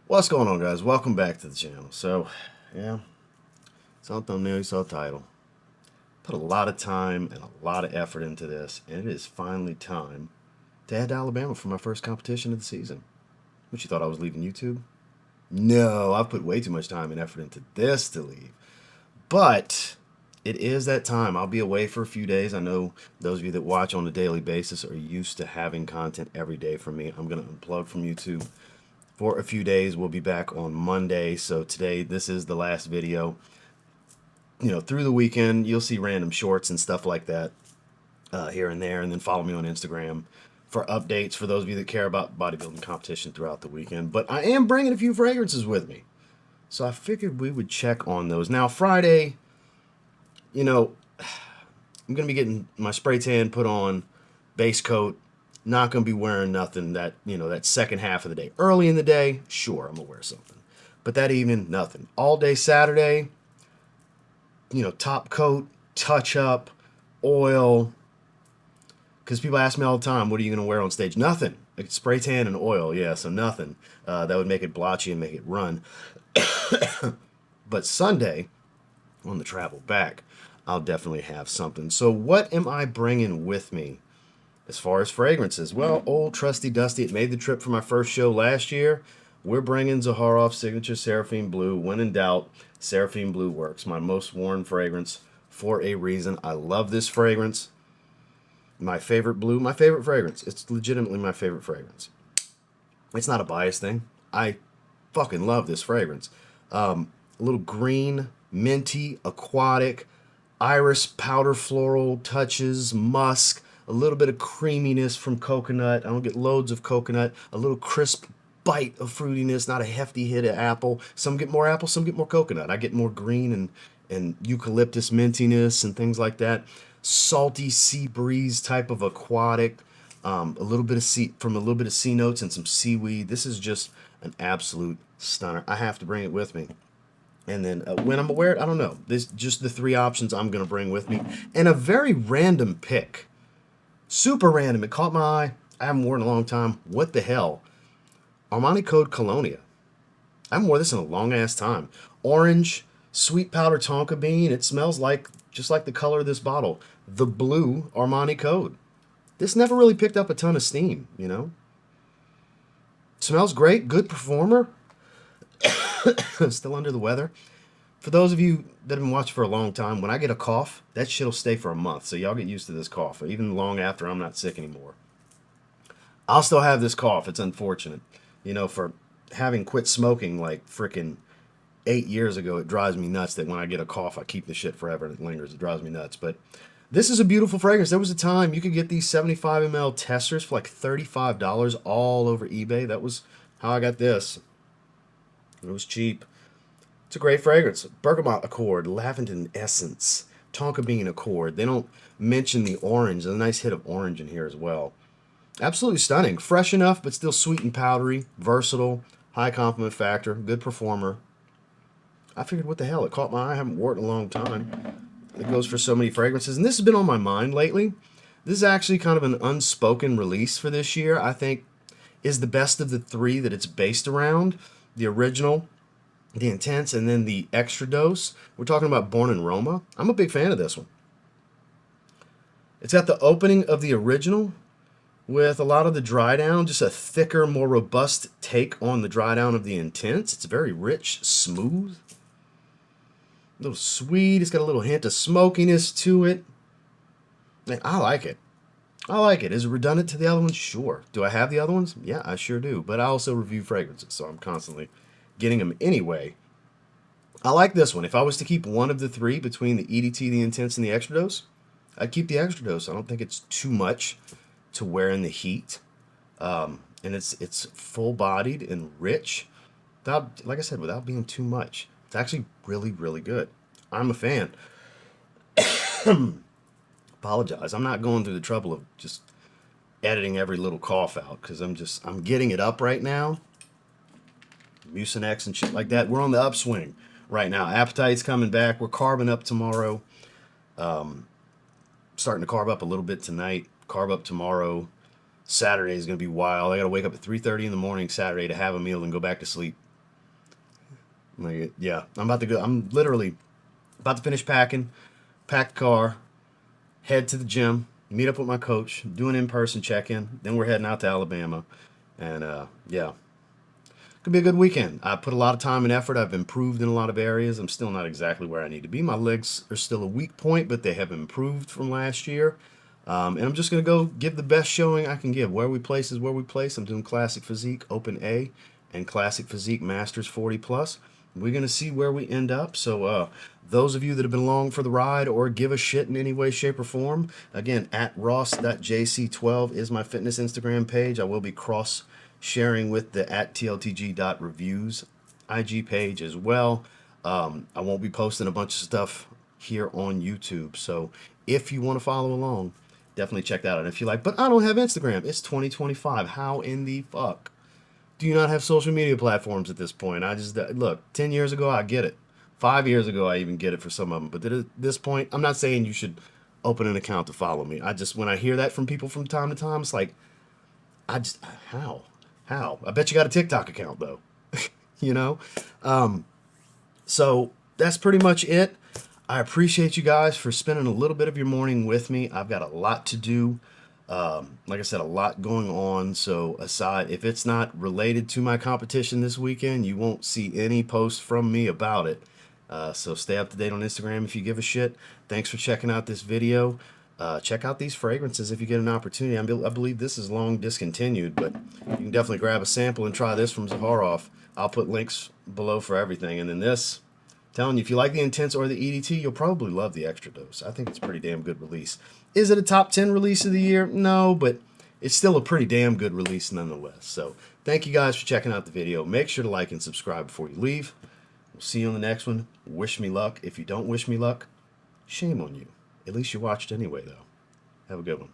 What's going on, guys? Welcome back to the channel. Yeah, saw the thumbnail, you saw the title. Put a lot of time and a lot of effort into this, and it is finally time to head to Alabama for my first competition of the season. What, you thought I was leaving YouTube? No, I've put way too much time and effort into this to leave. But it is that time. I'll be away for a few days. I know those of you that watch on a daily basis are used to having content every day from me. I'm going to unplug from YouTube for a few days. We'll be back on Monday. So today, this is the last video. You know, through the weekend, you'll see random shorts and stuff like that here and there. And then follow me on Instagram for updates for those of you that care about bodybuilding competition throughout the weekend. But I am bringing a few fragrances with me. So I figured we would check on those. Now, Friday, you know, I'm going to be getting my spray tan put on, base coat. Not going to be wearing nothing that, that second half of the day. Early in the day, sure, I'm going to wear something. But that evening, nothing. All day Saturday, top coat, touch up, oil. Because people ask me all the time, what are you going to wear on stage? Nothing. Like spray tan and oil, yeah, so nothing. That would make it blotchy and make it run. But Sunday, on the travel back, I'll definitely have something. So what am I bringing with me as far as fragrances? Well, old trusty dusty, it made the trip for my first show last year. We're bringing Zaharoff Signature Seraphim Blue. When in doubt, Seraphim Blue works. My most worn fragrance for a reason. I love this fragrance. My favorite blue, my favorite fragrance. It's legitimately my favorite fragrance. It's not a bias thing. I fucking love this fragrance. A little green, minty, aquatic, iris, powder floral touches, musk, a little bit of creaminess from coconut. I don't get loads of coconut. A little crisp bite of fruitiness, not a hefty hit of apple. Some get more apple, some get more coconut. I get more green and eucalyptus mintiness and things like that. Salty sea breeze type of aquatic. A little bit of sea notes and some seaweed. This is just an absolute stunner. I have to bring it with me. And then when I'm gonna wear it, I don't know. This just the three options I'm gonna bring with me, and a very random pick, super random. It caught my eye. I haven't worn it in a long time. What the hell? Armani Code Colonia. I haven't worn this in a long ass time. Orange, sweet powder tonka bean. It smells like just like the color of this bottle. The blue Armani Code. This never really picked up a ton of steam, Smells great, good performer. Still under the weather. For those of you that have been watching for a long time, when I get a cough, that shit'll stay for a month. So y'all get used to this cough, even long after I'm not sick anymore. I'll still have this cough. It's unfortunate. For having quit smoking like freaking 8 years ago, it drives me nuts that when I get a cough, I keep the shit forever and it lingers. It drives me nuts. But this is a beautiful fragrance. There was a time you could get these 75 ml testers for like $35 all over eBay. That was how I got this. It was cheap. It's a great fragrance. Bergamot Accord, Lavender Essence, Tonka Bean Accord. They don't mention the orange. There's a nice hit of orange in here as well. Absolutely stunning. Fresh enough, but still sweet and powdery. Versatile. High compliment factor. Good performer. I figured, what the hell? It caught my eye. I haven't worn it in a long time. It goes for so many fragrances. And this has been on my mind lately. This is actually kind of an unspoken release for this year. I think is the best of the three that it's based around. The original, the Intense, and then the Extradose. We're talking about Born in Roma. I'm a big fan of this one. It's got the opening of the original with a lot of the dry down, just a thicker, more robust take on the dry down of the Intense. It's very rich, smooth, a little sweet. It's got a little hint of smokiness to it. And I like it. I like it. Is it redundant to the other ones? Sure. Do I have the other ones? Yeah, I sure do. But I also review fragrances, so I'm constantly getting them anyway. I like this one. If I was to keep one of the three between the EDT, the Intense, and the Extradose, I'd keep the Extradose. I don't think it's too much to wear in the heat. And it's full-bodied and rich, without, like I said, without being too much. It's actually really, really good. I'm a fan. Apologize. I'm not going through the trouble of just editing every little cough out because I'm getting it up right now. Mucinex and shit like that. We're on the upswing right now. Appetite's coming back. We're carbing up tomorrow. Starting to carb up a little bit tonight. Carb up tomorrow. Saturday is going to be wild. I got to wake up at 3:30 in the morning Saturday to have a meal and go back to sleep Like, yeah, I'm about to go. I'm literally about to finish packing, pack the car, head to the gym, meet up with my coach, do an in-person check-in. Then we're heading out to Alabama, and yeah, could be a good weekend. I put a lot of time and effort. I've improved in a lot of areas. I'm still not exactly where I need to be. My legs are still a weak point, but they have improved from last year. And I'm just going to go give the best showing I can give. Where we place is where we place. I'm doing Classic Physique Open A and Classic Physique Masters 40 Plus. We're going to see where we end up. So, those of you that have been along for the ride or give a shit in any way, shape, or form, again, at ross.jc12 is my fitness Instagram page. I will be cross sharing with the at tltg.reviews IG page as well. I won't be posting a bunch of stuff here on YouTube. So if you want to follow along, definitely check that out. And if you're like, but I don't have Instagram, it's 2025. How in the fuck do you not have social media platforms at this point? I just, look, 10 years ago, I get it. 5 years ago, I even get it for some of them. But at this point, I'm not saying you should open an account to follow me. I just, when I hear that from people from time to time, it's like, I just, how? How? I bet you got a TikTok account, though. You know? So that's pretty much it. I appreciate you guys for spending a little bit of your morning with me. I've got a lot to do. Like I said, a lot going on. So aside, if it's not related to my competition this weekend, you won't see any posts from me about it. So stay up to date on Instagram if you give a shit. Thanks for checking out this video. Check out these fragrances if you get an opportunity. I believe this is long discontinued, but you can definitely grab a sample and try this from Zaharoff. I'll put links below for everything. And then this, telling you, if you like the Intense or the EDT, you'll probably love the Extradose. I think it's a pretty damn good release. Is it a top 10 release of the year? No, but it's still a pretty damn good release nonetheless. So thank you guys for checking out the video. Make sure to like and subscribe before you leave. We'll see you on the next one. Wish me luck. If you don't wish me luck, shame on you. At least you watched anyway, though. Have a good one.